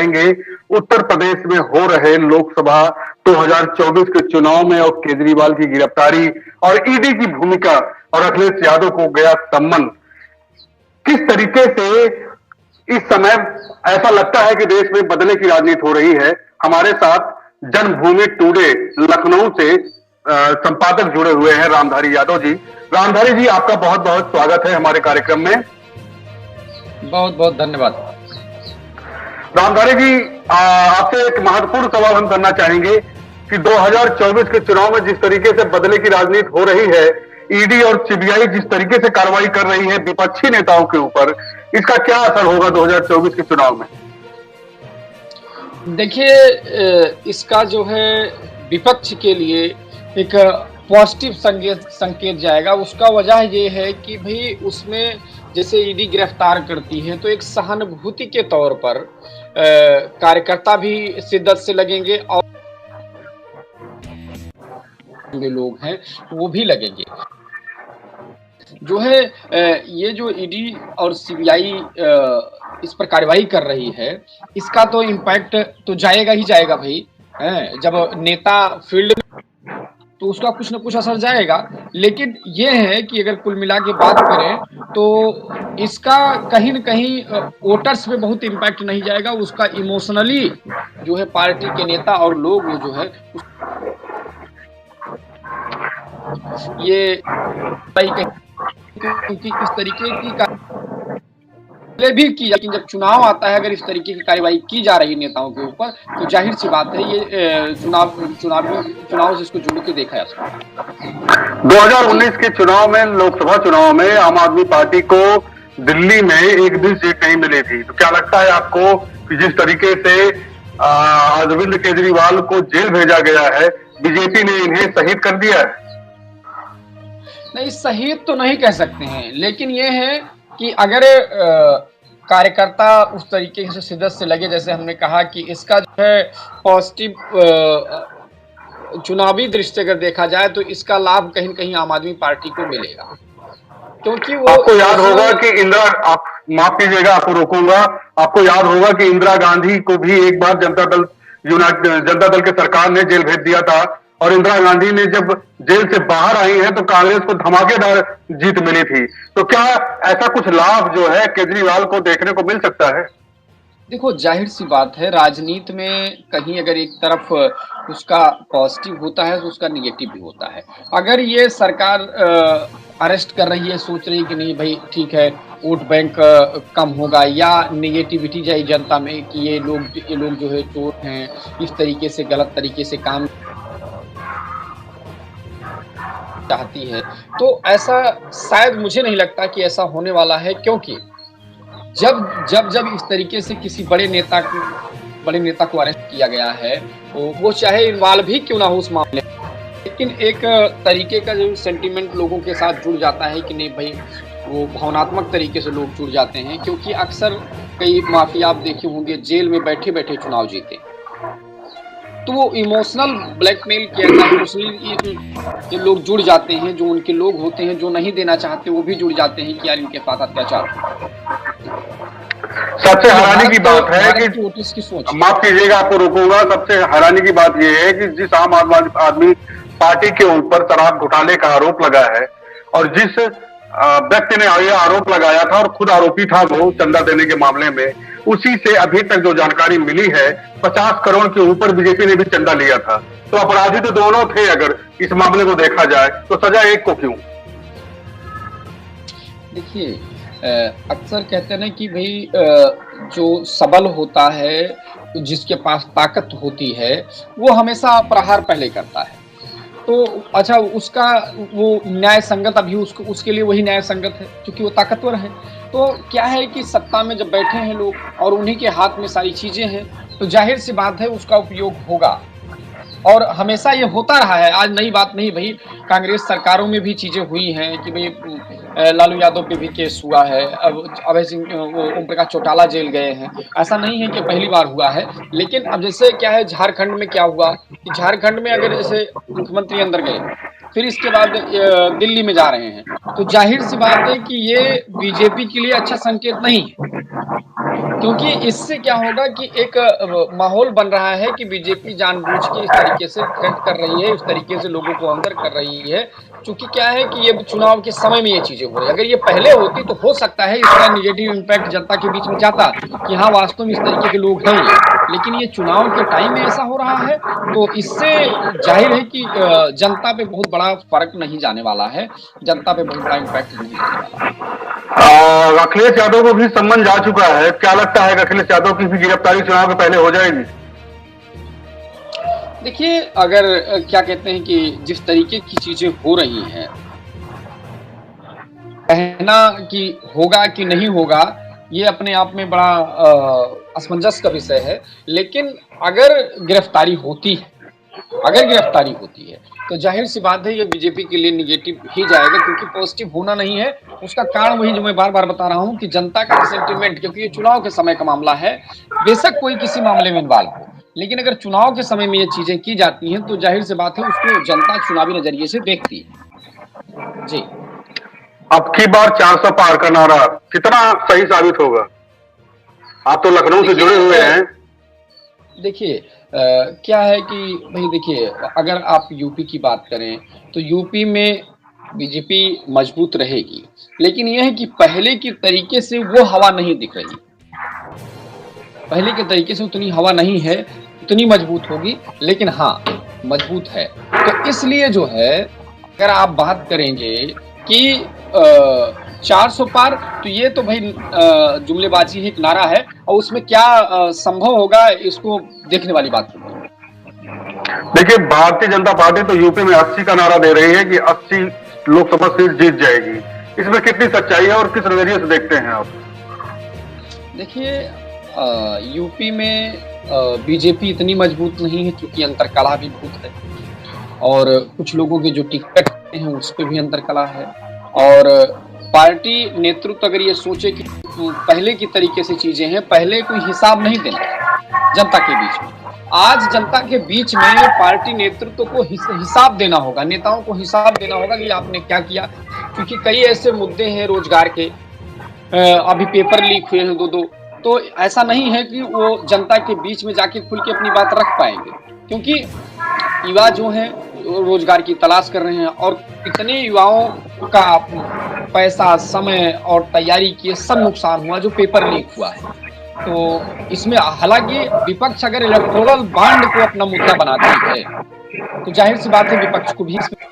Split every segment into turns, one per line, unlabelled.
करेंगे उत्तर प्रदेश में हो रहे लोकसभा 2024 के चुनाव में और केजरीवाल की गिरफ्तारी और ईडी की भूमिका और अखिलेश यादव को गया सम्मन। किस तरीके से इस समय ऐसा लगता है कि देश में बदले की राजनीति हो रही है। हमारे साथ जन्मभूमि टुडे लखनऊ से संपादक जुड़े हुए हैं रामधारी यादव जी। रामधारी जी, आपका बहुत बहुत स्वागत है हमारे कार्यक्रम में।
बहुत बहुत धन्यवाद।
रामधारी जी, आपसे एक महत्वपूर्ण सवाल हम करना चाहेंगे कि 2024 के चुनाव में जिस तरीके से बदले की राजनीति हो रही है, ईडी और सीबीआई जिस तरीके से कार्रवाई कर रही है विपक्षी नेताओं के ऊपर, इसका क्या असर होगा 2024 के चुनाव में?
देखिए, इसका जो है विपक्ष के लिए एक पॉजिटिव संकेत जाएगा। उसका वजह ये है कि भाई उसमें जैसे ईडी गिरफ्तार करती है तो एक सहानुभूति के तौर पर कार्यकर्ता भी शिद्दत से लगेंगे और लोग हैं वो भी लगेंगे। जो है ये जो ईडी और सीबीआई इस पर कार्रवाई कर रही है, इसका तो इम्पैक्ट तो जाएगा ही जाएगा भाई। जब नेता फील्ड तो उसका कुछ ना कुछ असर जाएगा। लेकिन ये है कि अगर कुल मिला के बात करें तो इसका कहीं न कहीं वोटर्स पे बहुत इम्पैक्ट नहीं जाएगा। उसका इमोशनली जो है पार्टी के नेता और लोग जो है ये क्योंकि इस तरीके की भी की, लेकिन जब चुनाव आता है अगर इस तरीके की कार्रवाई की जा रही नेताओं के ऊपर तो जाहिर सी बात है ये चुनाव से इसको जोड़ के देखा जा सकता है।
2019 के चुनाव में, लोकसभा चुनाव में आम आदमी पार्टी को दिल्ली में एक भी सीट नहीं मिली थी। तो क्या लगता है आपको कि जिस तरीके से अरविंद केजरीवाल को जेल भेजा गया है, बीजेपी ने इन्हें शहीद कर दिया है?
नहीं, शहीद तो नहीं कह सकते हैं, लेकिन ये है कि अगर कार्यकर्ता उस तरीके से शिद्दत से लगे, जैसे हमने कहा कि इसका जो है पॉजिटिव चुनावी दृष्टि अगर देखा जाए तो इसका लाभ कहीं न कहीं आम आदमी पार्टी को मिलेगा, क्योंकि वो
आपको याद होगा कि आप माफ कीजिएगा, आपको रोकूंगा। आपको याद होगा कि इंदिरा गांधी को भी एक बार जनता दल की सरकार ने जेल भेज दिया था और इंदिरा गांधी ने जब जेल से बाहर आई है तो कांग्रेस को धमाकेदार जीत मिली थी। तो क्या ऐसा कुछ लाभ जो है केजरीवाल को देखने को मिल सकता है?
देखो, जाहिर सी बात है राजनीति में कहीं अगर एक तरफ उसका पॉजिटिव होता है तो उसका निगेटिव भी होता है। अगर ये सरकार अरेस्ट कर रही है, सोच रही है कि नहीं भाई ठीक है वोट बैंक कम होगा, या निगेटिविटी जाए जनता में कि ये लोग जो है चोर हैं, इस तरीके से गलत तरीके से काम चाहती है, तो ऐसा शायद मुझे नहीं लगता कि ऐसा होने वाला है। क्योंकि जब इस तरीके से किसी बड़े नेता को अरेस्ट किया गया है, वो चाहे इन्वॉल्व भी क्यों ना हो उस मामले में, लेकिन एक तरीके का जो सेंटीमेंट लोगों के साथ जुड़ जाता है कि नहीं भाई, वो भावनात्मक तरीके से लोग जुड़ जाते हैं। क्योंकि अक्सर कई माफिया आप देखे होंगे जेल में बैठे बैठे चुनाव जीते, तो वो इमोशनल ब्लैकमेल किया जाता है, इमोशनली लोग जुड़ जाते हैं। जो उनके लोग होते हैं जो नहीं देना चाहते वो भी जुड़ जाते हैं कि यार इनके साथ अत्याचार।
सबसे हैरानी की बात है कि माफ कीजिएगा, आपको रोकूंगा। सबसे हैरानी की बात यह है कि जिस आम आदमी पार्टी के ऊपर शराब घोटाले का आरोप लगा है और जिस व्यक्ति ने यह आरोप लगाया था और खुद आरोपी था वो चंदा देने के मामले में, उसी से अभी तक जो जानकारी मिली है 50 करोड़ के ऊपर बीजेपी ने भी चंदा लिया था। तो अपराधी तो दोनों थे अगर इस मामले को देखा जाए, तो सजा एक को क्यों?
देखिए, अक्सर कहते हैं ना कि भाई जो सबल होता है, जिसके पास ताकत होती है, वो हमेशा प्रहार पहले करता है। तो अच्छा, उसका वो न्याय संगत अभी उसके लिए वही न्याय संगत है क्योंकि वो ताकतवर है। तो क्या है कि सत्ता में जब बैठे हैं लोग और उन्हीं के हाथ में सारी चीजें हैं, तो जाहिर सी बात है उसका उपयोग होगा और हमेशा ये होता रहा है। आज नई बात नहीं भाई, कांग्रेस सरकारों में भी चीजें हुई हैं कि भाई लालू यादव पे भी केस हुआ है, अब अभय सिंह ओम प्रकाश चौटाला जेल गए हैं। ऐसा नहीं है कि पहली बार हुआ है। लेकिन अब जैसे क्या है, झारखंड में क्या हुआ कि झारखंड में अगर जैसे मुख्यमंत्री अंदर गए, फिर इसके बाद दिल्ली में जा रहे हैं, तो जाहिर सी बात है कि ये बीजेपी के लिए अच्छा संकेत नहीं है क्योंकि इससे क्या होगा कि एक माहौल बन रहा है कि बीजेपी जानबूझ के इस तरीके से थ्रेट कर रही है, इस तरीके से लोगों को अंदर कर रही है। चूँकि क्या है कि ये चुनाव के समय में ये चीज़ें हो रही हैं। अगर ये पहले होती तो हो सकता है इसका नेगेटिव इम्पैक्ट जनता के बीच में जाता कि हाँ, वास्तव में इस तरीके के लोग हैं ये। लेकिन ये चुनाव के टाइम में ऐसा हो रहा है, तो इससे ज़ाहिर है कि जनता पे बहुत बड़ा फ़र्क नहीं जाने वाला है, जनता पे बहुत बड़ा इम्पैक्ट नहीं जाने वाला है।
अखिलेश यादव को भी सम्मन जा चुका है, क्या लगता है कि अखिलेश यादव की भी गिरफ्तारी चुनाव के पहले हो जाएगी?
देखिए, अगर क्या कहते हैं कि जिस तरीके की चीज़ें हो रही हैं, कहना कि होगा कि नहीं होगा, ये अपने आप में बड़ा असमंजस का विषय है। लेकिन अगर गिरफ्तारी होती है अगर गिरफ्तारी होती है, तो ज़ाहिर-सी बात है ये बीजेपी के लिए नेगेटिव ही जाएगा, क्योंकि पॉजिटिव होना नहीं है। उसका कारण वही जो मैं बार-बार बता रहा हूँ कि जनता का सेंटिमेंट, क्योंकि ये चुनाव के समय का मामला है। बेशक कोई किसी मामले में इन्वॉल्व हो, लेकिन अगर चुनाव के समय में ये चीज़ें की जाती हैं, तो ज़ाहिर-सी बात है उसको जनता चुनावी नज़रिए से देखती है। जी।
अब की बार 400 पार का नारा कितना सही साबित होगा? आप तो लखनऊ से जुड़े
देखिए
हुए हैं।
देखिए क्या है कि भाई देखिए, अगर आप यूपी की बात करें तो यूपी में बीजेपी मजबूत रहेगी, लेकिन यह है कि पहले की तरीके से वो हवा नहीं दिख रही। पहले के तरीके से उतनी हवा नहीं है, उतनी मजबूत होगी, लेकिन हाँ, मजबूत है। तो इसलिए जो है, अगर आप बात करेंगे कि 400 पार, तो ये तो भाई जुमलेबाजी है, एक नारा है, और उसमें क्या संभव होगा, इसको देखने वाली बात होगी।
देखिए, भारतीय जनता पार्टी तो यूपी में 80 का नारा दे रही है कि 80 लोकसभा सीट जीत जाएगी। इसमें कितनी सच्चाई है और किस नजरिए से देखते हैं आप?
देखिए, यूपी में बीजेपी इतनी मजबूत नहीं है, क्योंकि अंतरकलह भी बहुत है, और कुछ लोगों के जो टिकट हैं उस पे भी अंतरकलह है। और पार्टी नेतृत्व अगर ये सोचे कि पहले की तरीके से चीजें हैं, पहले कोई हिसाब नहीं देना जनता के बीच में। आज जनता के बीच में पार्टी नेतृत्व को हिसाब देना होगा, नेताओं को हिसाब देना होगा कि आपने क्या किया, क्योंकि कई ऐसे मुद्दे हैं रोजगार के, अभी पेपर लीक हुए हैं 2-2, तो ऐसा नहीं है कि वो जनता के बीच में जाके खुल के अपनी बात रख पाएंगे, क्योंकि युवा जो हैं रोजगार की तलाश कर रहे हैं, और इतने युवाओं का पैसा, समय और तैयारी किए सब नुकसान हुआ जो पेपर लीक हुआ है। तो इसमें हालांकि विपक्ष अगर इलेक्टोरल बॉन्ड को अपना मुद्दा बनाती है, तो जाहिर सी बात है विपक्ष को भी इसमें,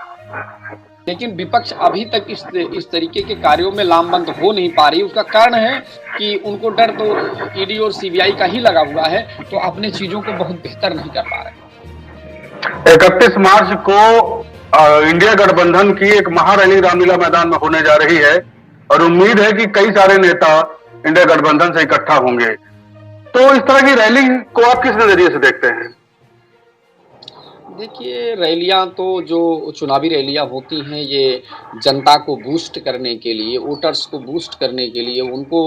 लेकिन विपक्ष अभी तक इस तरीके के कार्यों में लामबंद हो नहीं पा रही। उसका कारण है कि उनको डर तो ईडी और सीबीआई का ही लगा हुआ है, तो अपने चीजों को बहुत बेहतर नहीं कर पा रहे।
31 मार्च को इंडिया गठबंधन की एक महारैली रामलीला मैदान में होने जा रही है और उम्मीद है कि कई सारे नेता इंडिया गठबंधन से इकट्ठा होंगे। तो इस तरह की रैली को आप किस नजरिए से देखते हैं?
देखिए, रैलियां तो जो चुनावी रैलियां होती हैं, ये जनता को बूस्ट करने के लिए, वोटर्स को बूस्ट करने के लिए, उनको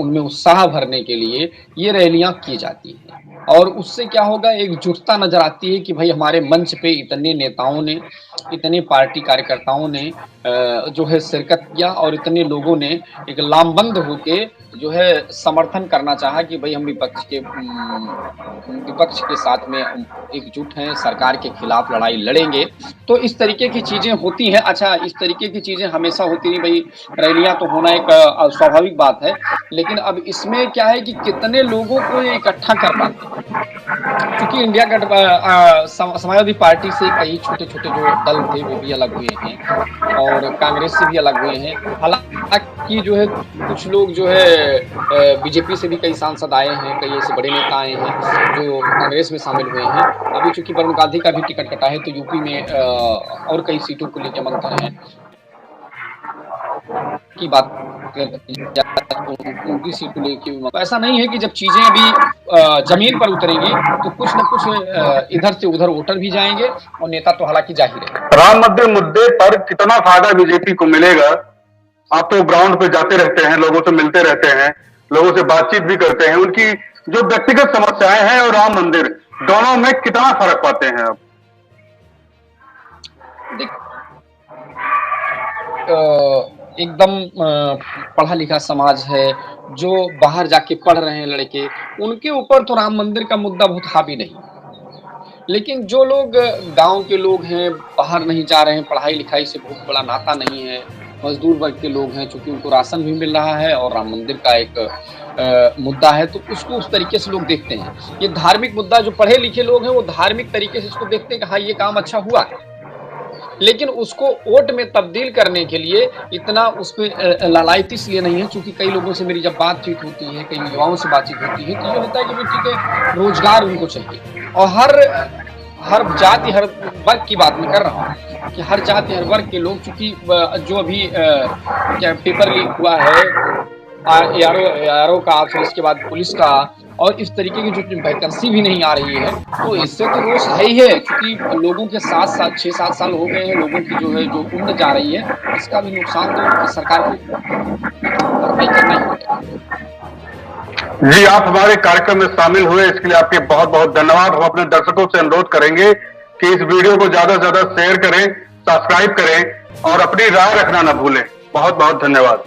उनमें उत्साह भरने के लिए ये रैलियां की जाती हैं। और उससे क्या होगा, एकजुटता नजर आती है कि भाई हमारे मंच पे इतने नेताओं ने, इतने पार्टी कार्यकर्ताओं ने जो है शिरकत किया, और इतने लोगों ने एक लामबंद होके जो है समर्थन करना चाहा कि भाई हम विपक्ष के साथ में एकजुट हैं, सरकार के खिलाफ लड़ाई लड़ेंगे। तो इस तरीके की चीजें होती हैं। अच्छा, इस तरीके की चीजें हमेशा होती नहीं भाई, रैलियां तो होना एक स्वाभाविक बात है, लेकिन अब इसमें क्या है कि कितने लोगों को ये इकट्ठा कर पाते हैं, क्योंकि इंडिया समाजवादी पार्टी से कई छोटे छोटे जो दल थे वो भी अलग हुए हैं, और कांग्रेस से भी अलग हुए हैं। हालांकि जो है कुछ लोग जो है बीजेपी से भी कई सांसद आए हैं, कई ऐसे बड़े नेता आए हैं जो कांग्रेस में शामिल हुए हैं। अभी चूंकि वरुण गांधी का भी टिकट कटा है, तो यूपी में और कई सीटों को लेकर मंथन है की बात उनकी सीट को लेकर। तो ऐसा नहीं है कि जब चीजें अभी जमीन पर उतरेंगी तो कुछ न कुछ इधर से उधर वोटर भी जाएंगे, और नेता तो हालांकि जा ही रहे।
राम मंदिर मुद्दे पर कितना फायदा बीजेपी को मिलेगा? आप तो ग्राउंड पे जाते रहते हैं, लोगों से मिलते रहते हैं, लोगों से बातचीत भी करते हैं, उनकी जो व्यक्तिगत समस्याएं हैं और राम मंदिर दोनों में कितना फर्क पाते हैं आप?
एकदम पढ़ा लिखा समाज है, जो बाहर जाके पढ़ रहे हैं लड़के, उनके ऊपर तो राम मंदिर का मुद्दा बहुत हावी नहीं। लेकिन जो लोग गाँव के लोग हैं, बाहर नहीं जा रहे हैं, पढ़ाई-लिखाई से बहुत बड़ा नाता नहीं है, मज़दूर वर्ग के लोग हैं, चूँकि उनको राशन भी मिल रहा है और राम मंदिर का एक मुद्दा है, तो उसको उस तरीके से लोग देखते हैं। ये धार्मिक मुद्दा जो पढ़े-लिखे लोग हैं, वो धार्मिक तरीके से इसको देखते हैं कि हाँ, ये काम अच्छा हुआ है। लेकिन उसको वोट में तब्दील करने के लिए इतना उसमें लालायित इसलिए नहीं है, चूँकि कई लोगों से मेरी जब बातचीत होती है, कई युवाओं से बातचीत होती है, तो ये होता है कि भई ठीक है, रोज़गार उनको चाहिए और हर जाति, हर वर्ग की बात मैं कर रहा हूँ कि हर जाति, हर वर्ग के लोग चूँकि जो अभी क्या पेपर लीक हुआ है एआरओ का, फिर इसके बाद पुलिस का और इस तरीके की जो वैकेंसी भी नहीं आ रही है, तो इससे तो रोष है ही है, क्योंकि लोगों के 7 साल 6-7 साल हो गए हैं, लोगों की जो है जो उम्र जा रही है, इसका भी नुकसान तो सरकार को भरपाई करना ही पड़ेगा।
जी, आप हमारे कार्यक्रम में शामिल हुए इसके लिए आपके बहुत बहुत धन्यवाद। हम अपने दर्शकों से अनुरोध करेंगे कि इस वीडियो को ज्यादा से ज्यादा शेयर करें, सब्सक्राइब करें और अपनी राय रखना न भूलें। बहुत बहुत धन्यवाद।